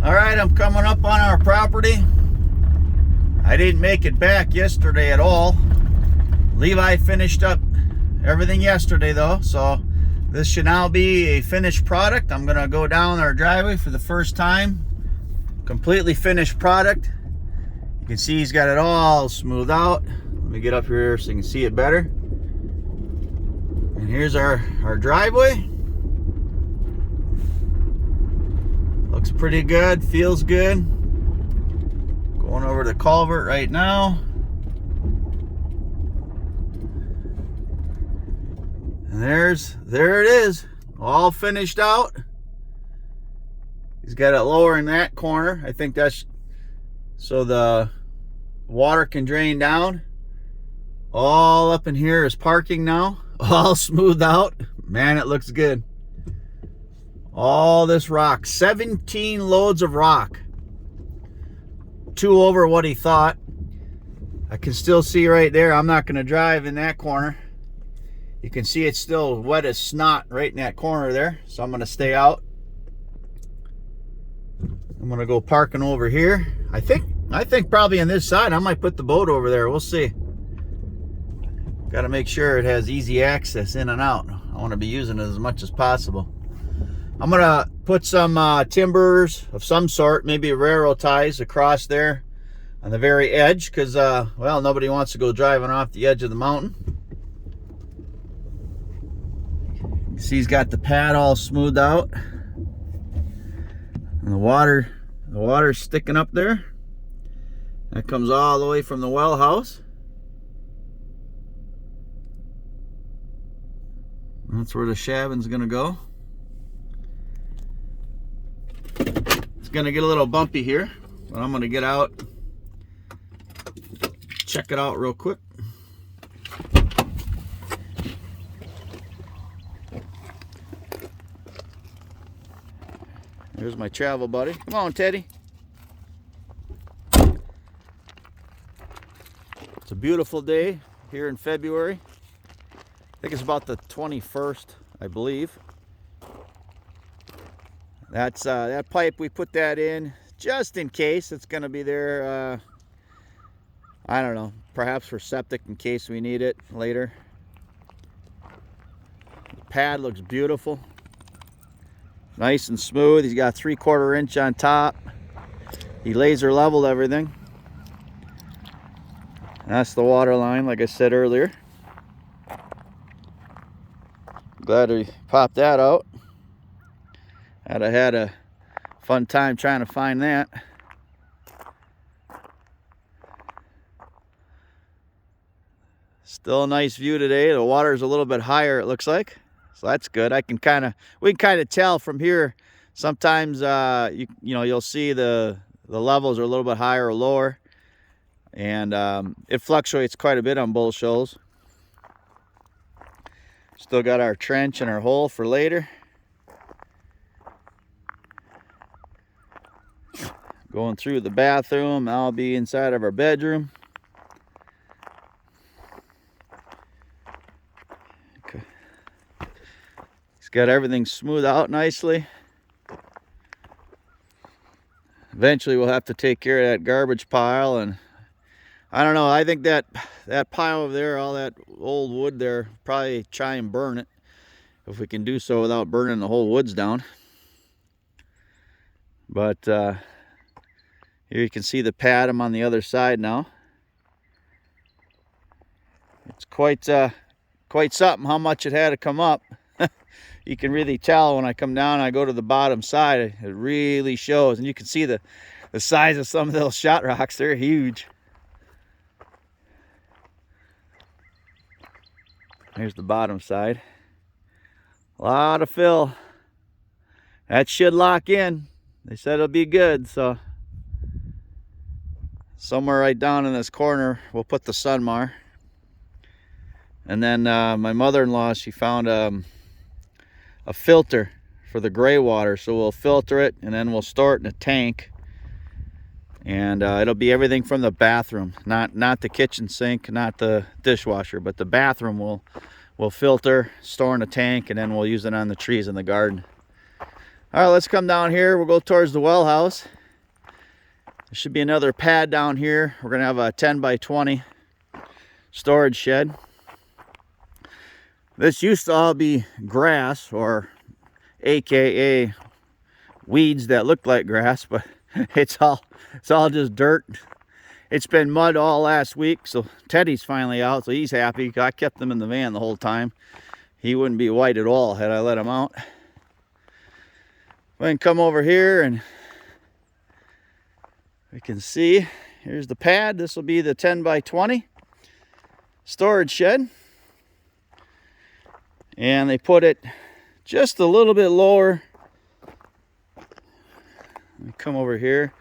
All right, I'm coming up on our property. I didn't make it back yesterday at all. Levi finished up everything yesterday though, so this should now be a finished product. I'm gonna go down our driveway for the first time. Completely finished product. You can see he's got it all smoothed out. Let me get up here so you can see it better. And here's our driveway. Looks pretty good, feels good. Going over the culvert right now. And there it is, all finished out. He's got it lower in that corner. I think that's so the water can drain down. All up in here is parking now, all smoothed out. Man, it looks good. All this rock, 17 loads of rock. 2 over what he thought. I can still see right there. I'm not going to drive in that corner. You can see it's still wet as snot right in that corner there. So I'm going to stay out. I'm going to go parking over here. I think probably on this side. I might put the boat over there. We'll see. Got to make sure it has easy access in and out. I want to be using it as much as possible. I'm gonna put some timbers of some sort, maybe railroad ties across there on the very edge, because well, nobody wants to go driving off the edge of the mountain. You see he's got the pad all smoothed out, and the water's sticking up there. That comes all the way from the well house. That's where the Shabin's gonna go. It's gonna get a little bumpy here, but I'm gonna get out, check it out real quick. There's my travel buddy. Come on, Teddy. It's a beautiful day here in February. I think it's about the 21st, I believe. That's that pipe, we put that in just in case it's going to be there. I don't know, perhaps for septic in case we need it later. The pad looks beautiful, nice and smooth. He's got 3/4 inch on top. He laser leveled everything. That's the water line, like I said earlier. Glad we popped that out. I had a fun time trying to find that. Still a nice view today. The water's a little bit higher, it looks like, so that's good. We can kind of tell from here. Sometimes you'll see the levels are a little bit higher or lower, and it fluctuates quite a bit on both shoals. Still got our trench and our hole for later. Going through the bathroom. I'll be inside of our bedroom. Okay. He's got everything smoothed out nicely. Eventually we'll have to take care of that garbage pile, and I don't know, I think that pile over there, all that old wood there, probably try and burn it if we can do so without burning the whole woods down. But here you can see the pad. I'm on the other side now. It's quite something how much it had to come up. You can really tell when I come down and I go to the bottom side, it really shows. And you can see the size of some of those shot rocks. They're huge. Here's the bottom side. A lot of fill. That should lock in. They said it'll be good, so somewhere right down in this corner we'll put the Sunmar. And then my mother-in-law, she found a filter for the gray water, so we'll filter it and then we'll store it in a tank, and it'll be everything from the bathroom, not the kitchen sink, not the dishwasher, but the bathroom we'll filter, store in a tank, and then we'll use it on the trees in the garden. All right, let's come down here. We'll go towards the well house. should be another pad down here. We're gonna have a 10 by 20 storage shed. This used to all be grass, or AKA weeds that look like grass, but it's all just dirt. It's been mud all last week, so Teddy's finally out, so he's happy. I kept him in the van the whole time. He wouldn't be white at all had I let him out. We can come over here and we can see, here's the pad. This will be the 10 by 20 storage shed. And they put it just a little bit lower. Let me come over here.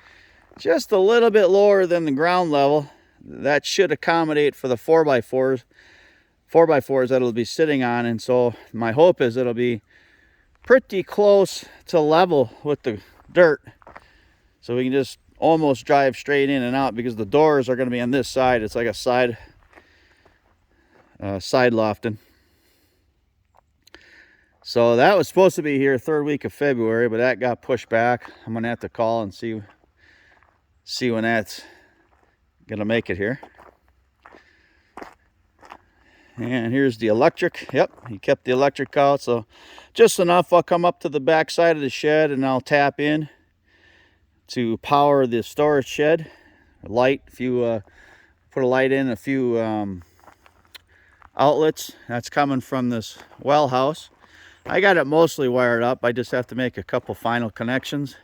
Just a little bit lower than the ground level. That should accommodate for the 4x4s that it'll be sitting on. And so my hope is it'll be pretty close to level with the dirt. So we can just almost drive straight in and out, because the doors are going to be on this side. It's like a side lofting. So that was supposed to be here 3rd week of February, but that got pushed back. I'm gonna have to call and see when that's gonna make it here. And here's the electric. Yep, he kept the electric out, so just enough. I'll come up to the back side of the shed and I'll tap in to power the storage shed. Light, if you put a light in, a few outlets. That's coming from this well house. I got it mostly wired up. I just have to make a couple final connections.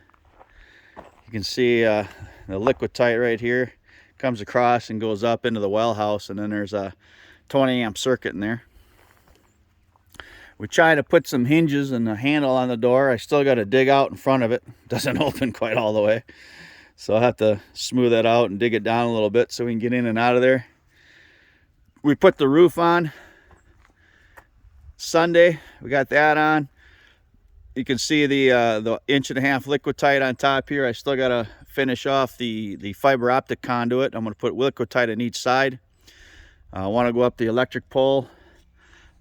You can see the liquid tight right here comes across and goes up into the well house, and then there's a 20 amp circuit in there. We try to put some hinges and a handle on the door. I still got to dig out in front of it. Doesn't open quite all the way. So I'll have to smooth that out and dig it down a little bit so we can get in and out of there. We put the roof on Sunday. We got that on. You can see the 1.5 inch liquid tight on top here. I still got to finish off the fiber optic conduit. I'm going to put liquid tight on each side. I want to go up the electric pole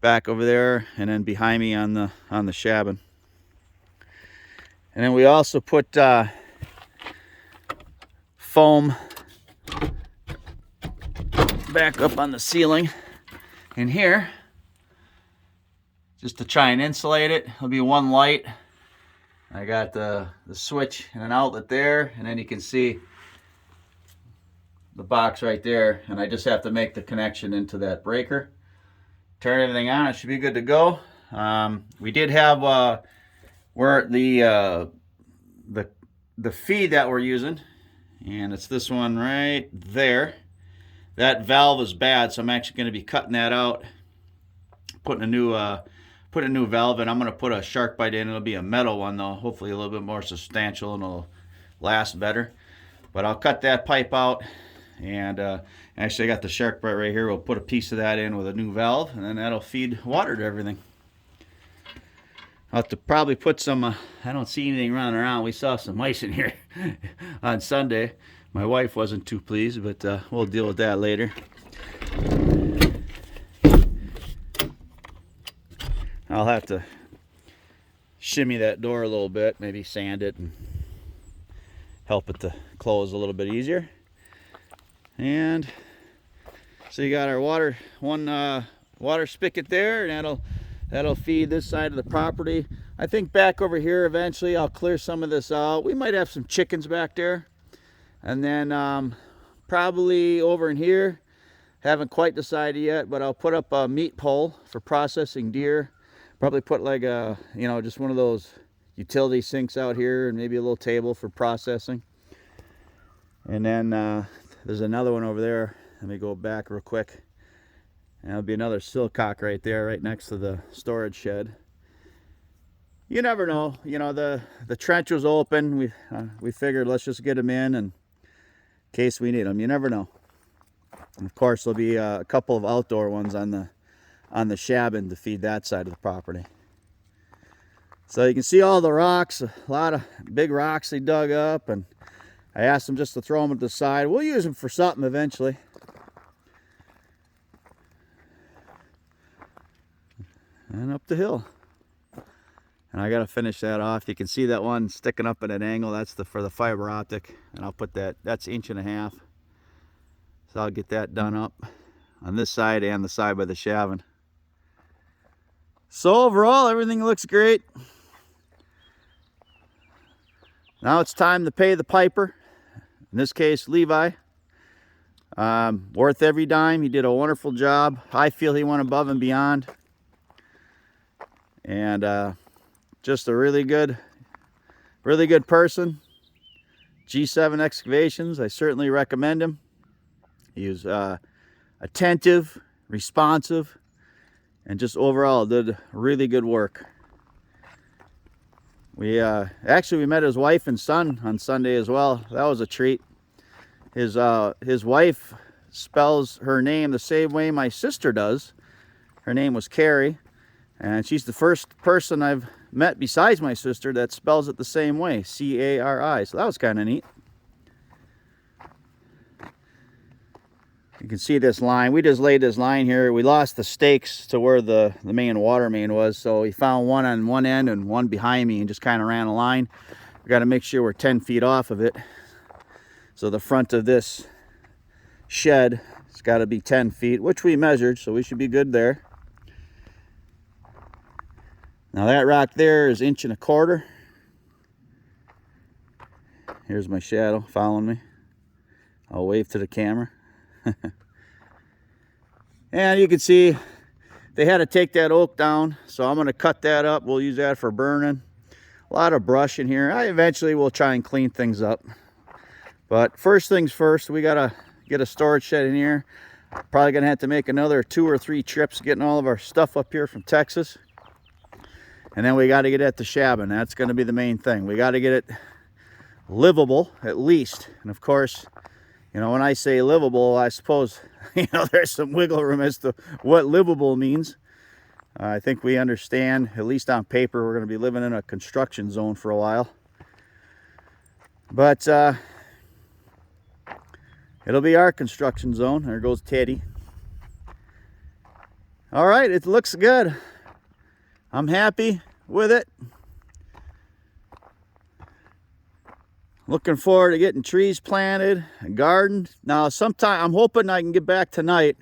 back over there, and then behind me on the Shabin. And then we also put foam back up on the ceiling in here, just to try and insulate it. There'll be one light. I got the switch and an outlet there, and then you can see the box right there, and I just have to make the connection into that breaker. Turn everything on, it should be good to go. We did have where the feed that we're using, and it's this one right there. That valve is bad, so I'm actually going to be cutting that out, putting a new valve in. I'm going to put a shark bite in. It'll be a metal one though, hopefully a little bit more substantial and it'll last better. But I'll cut that pipe out, and actually I got the shark bite right here. We'll put a piece of that in with a new valve, and then that'll feed water to everything. I'll have to probably put some, I don't see anything running around. We saw some mice in here on Sunday. My wife wasn't too pleased, but we'll deal with that later. I'll have to shimmy that door a little bit, maybe sand it and help it to close a little bit easier. And so you got our water spigot there, and that'll feed this side of the property. I think back over here eventually I'll clear some of this out. We might have some chickens back there. And then probably over in here, haven't quite decided yet, but I'll put up a meat pole for processing deer. Probably put like a, just one of those utility sinks out here, and maybe a little table for processing. And then there's another one over there. Let me go back real quick. And there'll be another silcock right there, right next to the storage shed. You never know. The trench was open. We figured let's just get them in case we need them. You never know. And of course there'll be a couple of outdoor ones on the Shabin to feed that side of the property. So you can see all the rocks, a lot of big rocks they dug up, and I asked them just to throw them to the side. We'll use them for something eventually. And up the hill. And I got to finish that off. You can see that one sticking up at an angle. That's for the fiber optic. And I'll put that's 1.5 inches. So I'll get that done up on this side and the side by the Shabin. So overall, everything looks great. Now it's time to pay the piper. In this case, Levi. Worth every dime. He did a wonderful job. I feel he went above and beyond. And just a really good person. G7 Excavations. I certainly recommend him. He was attentive, responsive, and just overall did really good work. We met his wife and son on Sunday as well. That was a treat. His wife spells her name the same way my sister does. Her name was Carrie, and she's the first person I've met besides my sister that spells it the same way, C-A-R-I. So that was kind of neat. You can see this line. We just laid this line here. We lost the stakes to where the main water main was, so we found one on one end and one behind me and just kind of ran a line. We got to make sure we're 10 feet off of it. So the front of this shed has got to be 10 feet, which we measured, so we should be good there. Now that rock there is 1.25 inches. Here's my shadow following me. I'll wave to the camera. And you can see they had to take that oak down, so I'm going to cut that up. We'll use that for burning. A lot of brush in here. I eventually will try and clean things up, but first things first, we got to get a storage shed in here. Probably gonna have to make another 2 or 3 trips getting all of our stuff up here from Texas, and then we got to get at the Shabin. That's going to be the main thing. We got to get it livable at least. And of course, you know, when I say livable, I suppose, you know, there's some wiggle room as to what livable means. I think we understand, at least on paper, we're going to be living in a construction zone for a while. But it'll be our construction zone. There goes Teddy. All right, it looks good. I'm happy with it. Looking forward to getting trees planted, a garden. Now, sometime I'm hoping I can get back tonight.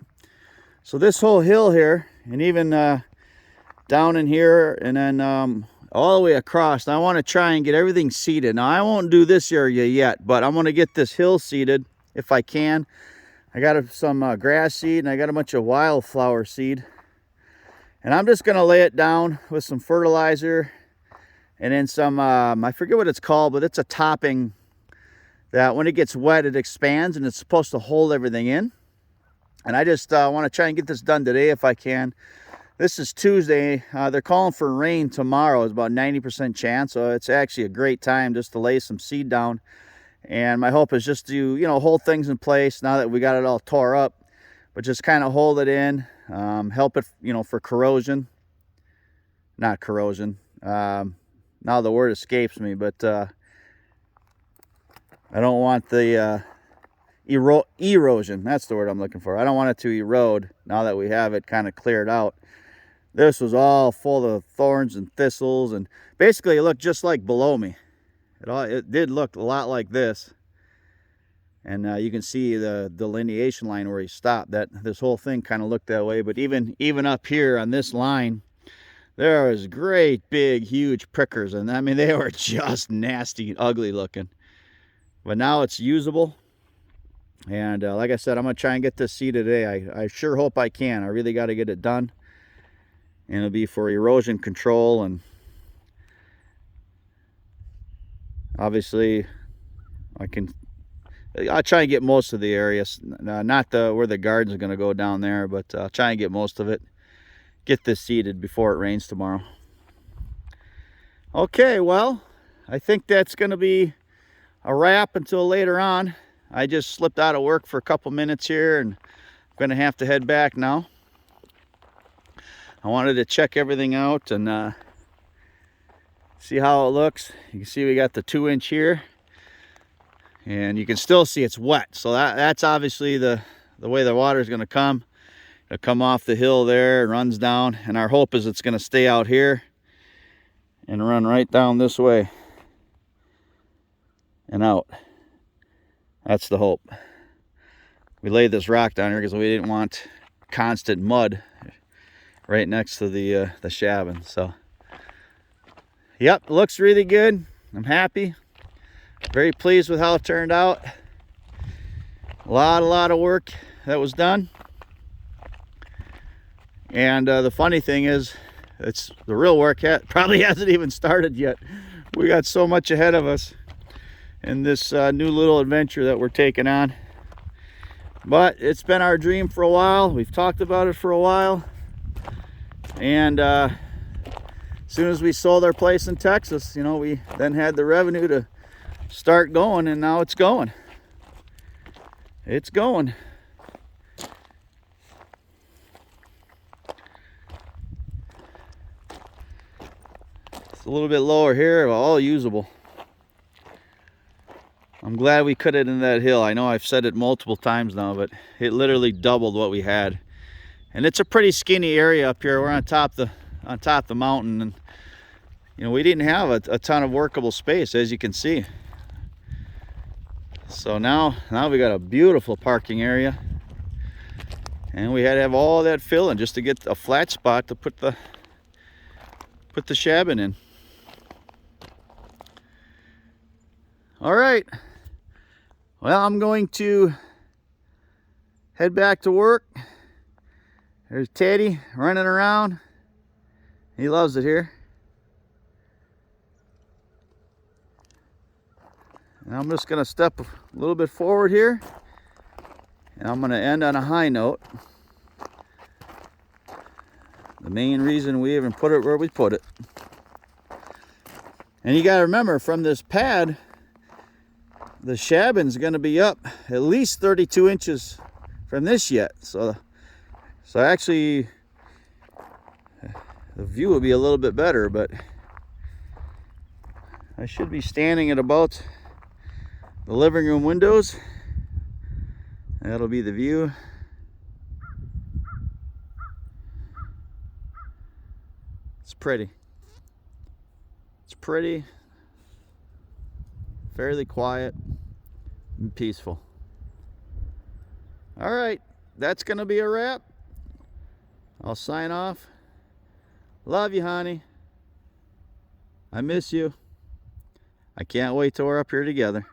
So this whole hill here, and even down in here, and then all the way across. Now, I want to try and get everything seeded. Now, I won't do this area yet, but I'm going to get this hill seeded if I can. I got some grass seed, and I got a bunch of wildflower seed. And I'm just going to lay it down with some fertilizer, and then some, I forget what it's called, but it's a topping that when it gets wet, it expands, and it's supposed to hold everything in. And I just want to try and get this done today if I can. This is Tuesday. They're calling for rain tomorrow. It's about 90% chance, so it's actually a great time just to lay some seed down. And my hope is just to, you know, hold things in place now that we got it all tore up, but just kind of hold it in, help it, you know, for corrosion. Not corrosion. Now the word escapes me, but I don't want the erosion. That's the word I'm looking for. I don't want it to erode now that we have it kind of cleared out. This was all full of thorns and thistles, and basically it looked just like below me. It did look a lot like this. And you can see the delineation line where he stopped. This whole thing kind of looked that way. But even up here on this line, there was great big huge prickers, and I mean they were just nasty, ugly looking. But now it's usable, and like I said, I'm gonna try and get this seeded today. I sure hope I can. I really got to get it done, and it'll be for erosion control. And obviously I'll try and get most of the areas, not where the garden's going to go down there, but I'll try and get most of it. Get this seeded before it rains tomorrow. Okay, well, I think that's going to be a wrap until later on. I just slipped out of work for a couple minutes here, and I'm going to have to head back now. I wanted to check everything out and see how it looks. You can see we got the 2-inch here, and you can still see it's wet. So that's obviously the way the water is going to come. It'll come off the hill there and runs down, and our hope is it's going to stay out here. and run right down this way and out. That's the hope. We laid this rock down here because we didn't want constant mud right next to the Shabin. So, yep, looks really good. I'm happy. Very pleased with how it turned out. A lot of work that was done. And the funny thing is, it's the real work probably hasn't even started yet. We got so much ahead of us in this new little adventure that we're taking on. But it's been our dream for a while. We've talked about it for a while. And as soon as we sold our place in Texas, you know, we then had the revenue to start going, and now it's going. It's going. It's a little bit lower here, but all usable. I'm glad we cut it in that hill. I know I've said it multiple times now, but it literally doubled what we had. And it's a pretty skinny area up here. We're on top of the mountain, and you know, we didn't have a ton of workable space, as you can see. So now we got a beautiful parking area, and we had to have all that filling just to get a flat spot to put the Shabin in. All right. Well, I'm going to head back to work. There's Teddy running around. He loves it here. And I'm just going to step a little bit forward here. And I'm going to end on a high note. The main reason we even put it where we put it. And you got to remember, from this pad, the Shabin's going to be up at least 32 inches from this yet. So actually, the view will be a little bit better, but I should be standing at about the living room windows. That'll be the view. It's pretty. It's pretty, fairly quiet and peaceful. All right, that's gonna be a wrap. I'll sign off. Love you, honey. I miss you. I can't wait till we're up here together.